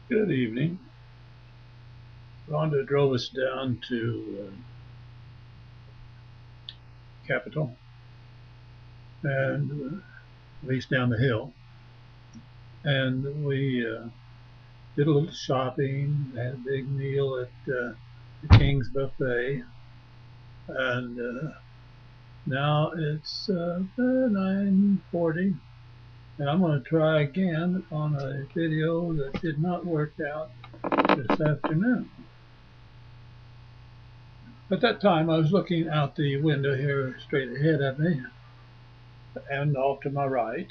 Good evening. Rhonda drove us down to Capitol and at least down the hill. And we did a little shopping, had a big meal at the King's Buffet. And now it's 9:40. And I'm going to try again on a video that did not work out this afternoon. At that time, I was looking out the window here straight ahead of me and off to my right,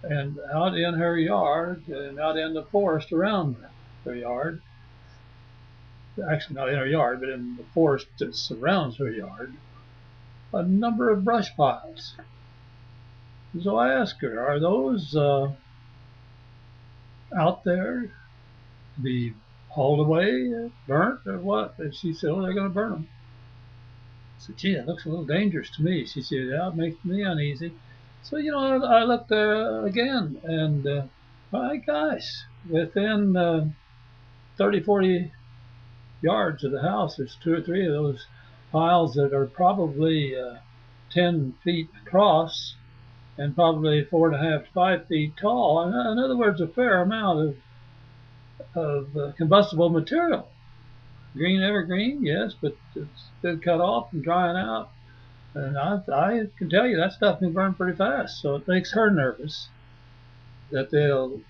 and out in her yard and out in the forest around her yard, actually not in her yard, but in the forest that surrounds her yard, a number of brush piles. So I asked her, are those out there to be hauled away, burnt, or what? And she said, oh, they're going to burn them. I said, gee, it looks a little dangerous to me. She said, yeah, it makes me uneasy. So, I looked there again, and my gosh, within 30, 40 yards of the house, there's two or three of those piles that are probably 10 feet across and probably 4.5 to 5 feet tall. In other words, a fair amount of combustible material. Green evergreen, yes, but it's been cut off and drying out. And I can tell you that stuff can burn pretty fast. So it makes her nervous that they'll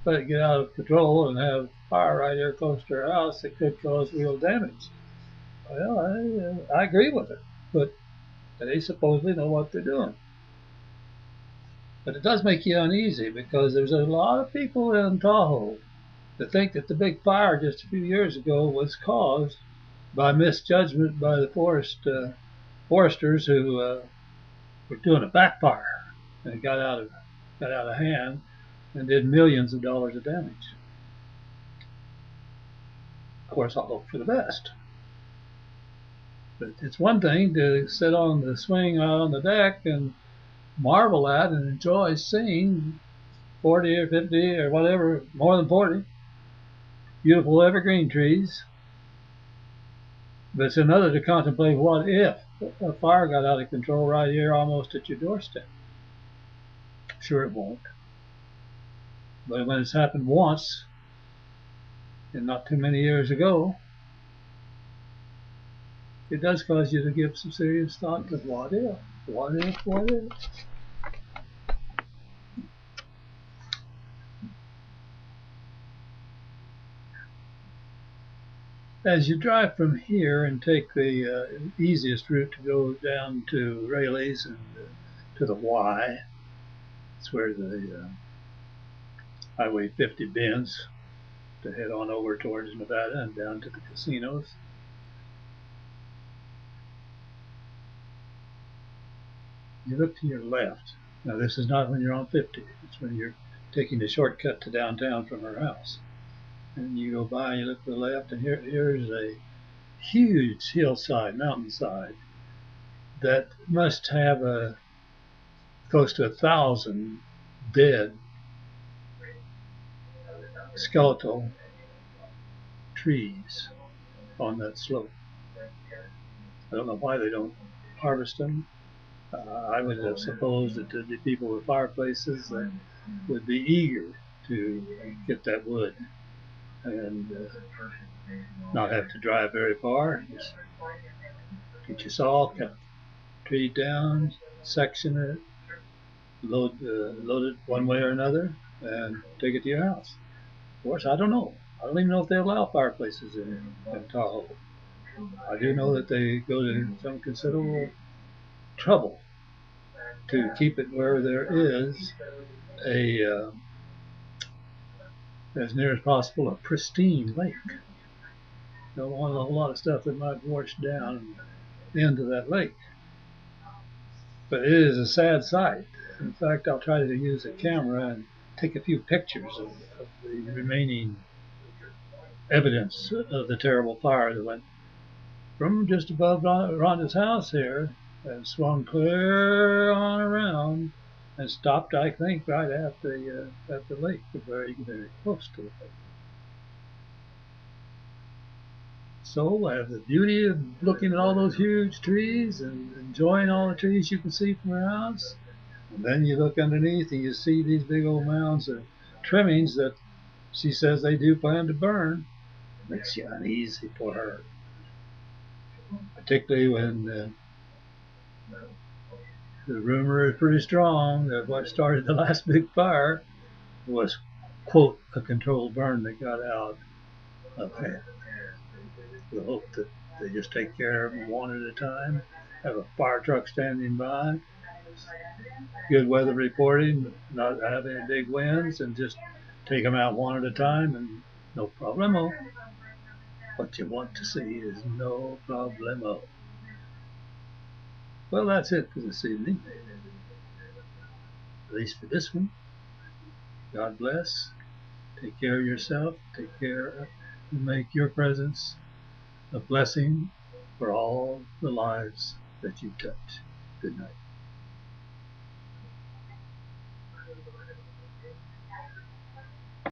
let it get out of control and have fire right here close to her house that could cause real damage. Well, I agree with her, but they supposedly know what they're doing. But it does make you uneasy because there's a lot of people in Tahoe that think that the big fire just a few years ago was caused by misjudgment by the foresters who were doing a backfire, and it got out of hand and did millions of dollars of damage. Of course, I'll hope for the best. But it's one thing to sit on the swing out on the deck and marvel at and enjoy seeing 40 or 50 or whatever, more than 40, beautiful evergreen trees. But it's another to contemplate what if a fire got out of control right here almost at your doorstep. Sure it won't. But when it's happened once, and not too many years ago, it does cause you to give some serious thought to what if, what if, what if. As you drive from here and take the easiest route to go down to Rayleigh's and to the Y, it's where the Highway 50 bends to head on over towards Nevada and down to the casinos. You look to your left. Now, this is not when you're on 50. It's when you're taking the shortcut to downtown from her house. And you go by and you look to the left, and here's a huge hillside, mountainside, that must have close to 1,000 dead skeletal trees on that slope. I don't know why they don't harvest them. I would have supposed that the people with fireplaces would be eager to get that wood and not have to drive very far. Just get your saw, cut the tree down, section it, load it one way or another, and take it to your house. Of course, I don't know. I don't even know if they allow fireplaces in Tahoe. I do know that they go to some considerable trouble to keep it where there is as near as possible, a pristine lake. Don't want a whole lot of stuff that might wash down into that lake. But it is a sad sight. In fact, I'll try to use a camera and take a few pictures of the remaining evidence of the terrible fire that went from just above Rhonda's house here and swung clear on around and stopped, I think, right at the lake, very very close to the lake. So I have the beauty of looking at all those huge trees and enjoying all the trees you can see from your house. And then you look underneath and you see these big old mounds of trimmings that she says they do plan to burn. Makes you uneasy for her, particularly when the rumor is pretty strong that what started the last big fire was, quote, a controlled burn that got out of hand. We hope that they just take care of them one at a time, have a fire truck standing by, good weather reporting, not have any big winds, and just take them out one at a time and no problemo. What you want to see is no problemo. Well, that's it for this evening, at least for this one. God bless. Take care of yourself. Take care and make your presence a blessing for all the lives that you touch. Good night.